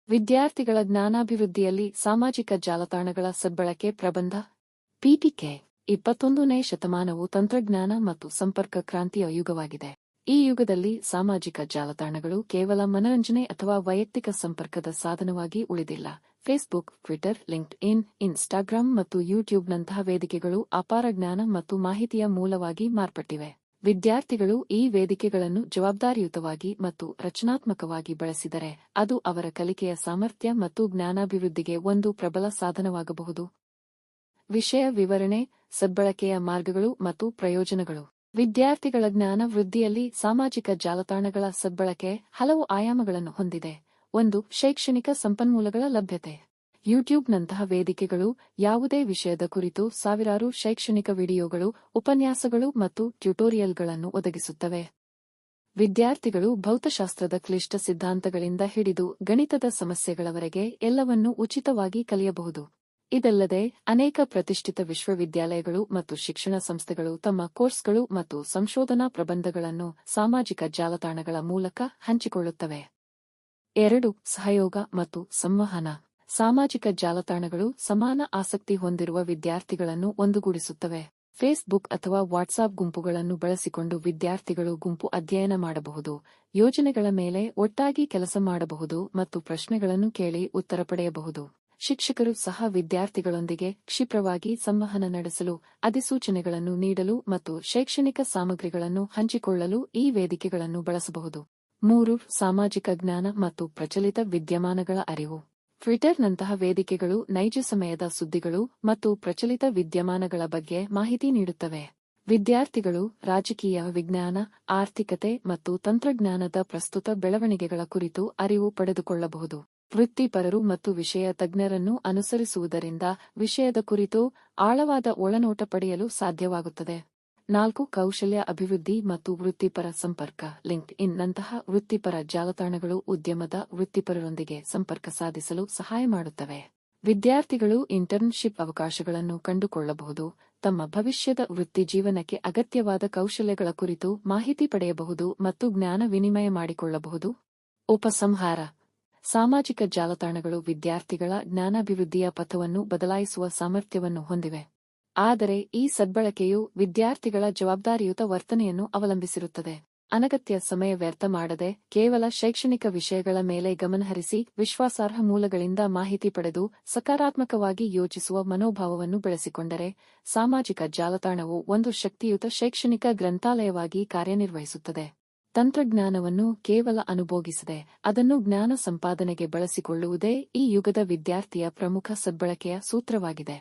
ವಿದ್ಯಾರ್ಥಿಗಳ ಜ್ಞಾನಾಭಿವೃದ್ಧಿಯಲ್ಲಿ ಸಾಮಾಜಿಕ ಜಾಲತಾಣಗಳ ಸದ್ಬಳಕೆ ಪ್ರಬಂಧ ಪೀಠಿಕೆ 21ನೇ ಶತಮಾನವು ತಂತ್ರಜ್ಞಾನ ಮತ್ತು ಸಂಪರ್ಕ ಕ್ರಾಂತಿಯ ಯುಗವಾಗಿದೆ. ಈ ಯುಗದಲ್ಲಿ ಸಾಮಾಜಿಕ ಜಾಲತಾಣಗಳು ಕೇವಲ ಮನರಂಜನೆ ಅಥವಾ ವೈಯಕ್ತಿಕ ಸಂಪರ್ಕದ ಸಾಧನವಾಗಿ ಉಳಿದಿಲ್ಲ. ಫೇಸ್ಬುಕ್, ಟ್ವಿಟರ್, ಲಿಂಕ್ಡ್ಇನ್, ಇನ್ಸ್ಟಾಗ್ರಾಂ ಮತ್ತು ಯೂಟ್ಯೂಬ್ನಂತಹ ವೇದಿಕೆಗಳು ಅಪಾರ ಜ್ಞಾನ ಮತ್ತು ಮಾಹಿತಿಯ ಮೂಲವಾಗಿ ಮಾರ್ಪಟ್ಟಿವೆ. ವಿದ್ಯಾರ್ಥಿಗಳು ಈ ವೇದಿಕೆಗಳನ್ನು ಜವಾಬ್ದಾರಿಯುತವಾಗಿ ಮತ್ತು ರಚನಾತ್ಮಕವಾಗಿ ಬಳಸಿದರೆ ಅದು ಅವರ ಕಲಿಕೆಯ ಸಾಮರ್ಥ್ಯ ಮತ್ತು ಜ್ಞಾನಾಭಿವೃದ್ಧಿಗೆ ಒಂದು ಪ್ರಬಲ ಸಾಧನವಾಗಬಹುದು. ವಿಷಯ ವಿವರಣೆ, ಸದ್ಬಳಕೆಯ ಮಾರ್ಗಗಳು ಮತ್ತು ಪ್ರಯೋಜನಗಳು. ವಿದ್ಯಾರ್ಥಿಗಳ ಜ್ಞಾನ ವೃದ್ಧಿಯಲ್ಲಿ ಸಾಮಾಜಿಕ ಜಾಲತಾಣಗಳ ಸದ್ಬಳಕೆ ಹಲವು ಆಯಾಮಗಳನ್ನು ಹೊಂದಿದೆ. 1. ಶೈಕ್ಷಣಿಕ ಸಂಪನ್ಮೂಲಗಳ ಲಭ್ಯತೆ. ಯೂಟ್ಯೂಬ್ನಂತಹ ವೇದಿಕೆಗಳು ಯಾವುದೇ ವಿಷಯದ ಕುರಿತು ಸಾವಿರಾರು ಶೈಕ್ಷಣಿಕ ವಿಡಿಯೋಗಳು, ಉಪನ್ಯಾಸಗಳು ಮತ್ತು ಟ್ಯುಟೋರಿಯಲ್ಗಳನ್ನು ಒದಗಿಸುತ್ತವೆ. ವಿದ್ಯಾರ್ಥಿಗಳು ಭೌತಶಾಸ್ತ್ರದ ಕ್ಲಿಷ್ಟ ಸಿದ್ಧಾಂತಗಳಿಂದ ಹಿಡಿದು ಗಣಿತದ ಸಮಸ್ಯೆಗಳವರೆಗೆ ಎಲ್ಲವನ್ನೂ ಉಚಿತವಾಗಿ ಕಲಿಯಬಹುದು. ಇದಲ್ಲದೆ ಅನೇಕ ಪ್ರತಿಷ್ಠಿತ ವಿಶ್ವವಿದ್ಯಾಲಯಗಳು ಮತ್ತು ಶಿಕ್ಷಣ ಸಂಸ್ಥೆಗಳು ತಮ್ಮ ಕೋರ್ಸ್ಗಳು ಮತ್ತು ಸಂಶೋಧನಾ ಪ್ರಬಂಧಗಳನ್ನು ಸಾಮಾಜಿಕ ಜಾಲತಾಣಗಳ ಮೂಲಕ ಹಂಚಿಕೊಳ್ಳುತ್ತವೆ. 2. ಸಹಯೋಗ ಮತ್ತು ಸಂವಹನ. ಸಾಮಾಜಿಕ ಜಾಲತಾಣಗಳು ಸಮಾನ ಆಸಕ್ತಿ ಹೊಂದಿರುವ ವಿದ್ಯಾರ್ಥಿಗಳನ್ನು ಒಂದುಗೂಡಿಸುತ್ತವೆ. ಫೇಸ್ಬುಕ್ ಅಥವಾ ವಾಟ್ಸಾಪ್ ಗುಂಪುಗಳನ್ನು ಬಳಸಿಕೊಂಡು ವಿದ್ಯಾರ್ಥಿಗಳು ಗುಂಪು ಅಧ್ಯಯನ ಮಾಡಬಹುದು, ಯೋಜನೆಗಳ ಮೇಲೆ ಒಟ್ಟಾಗಿ ಕೆಲಸ ಮಾಡಬಹುದು ಮತ್ತು ಪ್ರಶ್ನೆಗಳನ್ನು ಕೇಳಿ ಉತ್ತರ ಪಡೆಯಬಹುದು. ಶಿಕ್ಷಕರು ಸಹ ವಿದ್ಯಾರ್ಥಿಗಳೊಂದಿಗೆ ಕ್ಷಿಪ್ರವಾಗಿ ಸಂವಹನ ನಡೆಸಲು, ಅಧಿಸೂಚನೆಗಳನ್ನು ನೀಡಲು ಮತ್ತು ಶೈಕ್ಷಣಿಕ ಸಾಮಗ್ರಿಗಳನ್ನು ಹಂಚಿಕೊಳ್ಳಲು ಈ ವೇದಿಕೆಗಳನ್ನು ಬಳಸಬಹುದು. 3. ಸಾಮಾಜಿಕ ಜ್ಞಾನ ಮತ್ತು ಪ್ರಚಲಿತ ವಿದ್ಯಮಾನಗಳ ಅರಿವು. ಟ್ವಿಟರ್ನಂತಹ ವೇದಿಕೆಗಳು ನೈಜ ಸಮಯದ ಸುದ್ದಿಗಳು ಮತ್ತು ಪ್ರಚಲಿತ ವಿದ್ಯಮಾನಗಳ ಬಗ್ಗೆ ಮಾಹಿತಿ ನೀಡುತ್ತವೆ. ವಿದ್ಯಾರ್ಥಿಗಳು ರಾಜಕೀಯ, ವಿಜ್ಞಾನ, ಆರ್ಥಿಕತೆ ಮತ್ತು ತಂತ್ರಜ್ಞಾನದ ಪ್ರಸ್ತುತ ಬೆಳವಣಿಗೆಗಳ ಕುರಿತು ಅರಿವು ಪಡೆದುಕೊಳ್ಳಬಹುದು. ವೃತ್ತಿಪರರು ಮತ್ತು ವಿಷಯ ತಜ್ಞರನ್ನು ಅನುಸರಿಸುವುದರಿಂದ ವಿಷಯದ ಕುರಿತು ಆಳವಾದ ಒಳನೋಟ ಪಡೆಯಲು ಸಾಧ್ಯವಾಗುತ್ತದೆ. 4. ಕೌಶಲ್ಯ ಅಭಿವೃದ್ಧಿ ಮತ್ತು ವೃತ್ತಿಪರ ಸಂಪರ್ಕ. ಲಿಂಕ್ಡ್ಇನ್ನಂತಹ ವೃತ್ತಿಪರ ಜಾಲತಾಣಗಳು ಉದ್ಯಮದ ವೃತ್ತಿಪರರೊಂದಿಗೆ ಸಂಪರ್ಕ ಸಾಧಿಸಲು ಸಹಾಯ ಮಾಡುತ್ತವೆ. ವಿದ್ಯಾರ್ಥಿಗಳು ಇಂಟರ್ನ್ಶಿಪ್ ಅವಕಾಶಗಳನ್ನು ಕಂಡುಕೊಳ್ಳಬಹುದು, ತಮ್ಮ ಭವಿಷ್ಯದ ವೃತ್ತಿಜೀವನಕ್ಕೆ ಅಗತ್ಯವಾದ ಕೌಶಲ್ಯಗಳ ಕುರಿತು ಮಾಹಿತಿ ಪಡೆಯಬಹುದು ಮತ್ತು ಜ್ಞಾನ ವಿನಿಮಯ ಮಾಡಿಕೊಳ್ಳಬಹುದು. ಉಪಸಂಹಾರ. ಸಾಮಾಜಿಕ ಜಾಲತಾಣಗಳು ವಿದ್ಯಾರ್ಥಿಗಳ ಜ್ಞಾನಾಭಿವೃದ್ಧಿಯ ಪಥವನ್ನು ಬದಲಾಯಿಸುವ ಸಾಮರ್ಥ್ಯವನ್ನು ಹೊಂದಿವೆ. ಆದರೆ ಈ ಸದ್ಬಳಕೆಯು ವಿದ್ಯಾರ್ಥಿಗಳ ಜವಾಬ್ದಾರಿಯುತ ವರ್ತನೆಯನ್ನು ಅವಲಂಬಿಸಿರುತ್ತದೆ. ಅನಗತ್ಯ ಸಮಯ ವ್ಯರ್ಥ ಮಾಡದೆ ಕೇವಲ ಶೈಕ್ಷಣಿಕ ವಿಷಯಗಳ ಮೇಲೆ ಗಮನಹರಿಸಿ ವಿಶ್ವಾಸಾರ್ಹ ಮೂಲಗಳಿಂದ ಮಾಹಿತಿ ಪಡೆದು ಸಕಾರಾತ್ಮಕವಾಗಿ ಯೋಚಿಸುವ ಮನೋಭಾವವನ್ನು ಬೆಳೆಸಿಕೊಂಡರೆ ಸಾಮಾಜಿಕ ಜಾಲತಾಣವು ಒಂದು ಶಕ್ತಿಯುತ ಶೈಕ್ಷಣಿಕ ಗ್ರಂಥಾಲಯವಾಗಿ ಕಾರ್ಯನಿರ್ವಹಿಸುತ್ತದೆ. ತಂತ್ರಜ್ಞಾನವನ್ನು ಕೇವಲ ಅನುಭೋಗಿಸದೆ ಅದನ್ನು ಜ್ಞಾನ ಸಂಪಾದನೆಗೆ ಬಳಸಿಕೊಳ್ಳುವುದೇ ಈ ಯುಗದ ವಿದ್ಯಾರ್ಥಿಯ ಪ್ರಮುಖ ಸದ್ಬಳಕೆಯ ಸೂತ್ರವಾಗಿದೆ.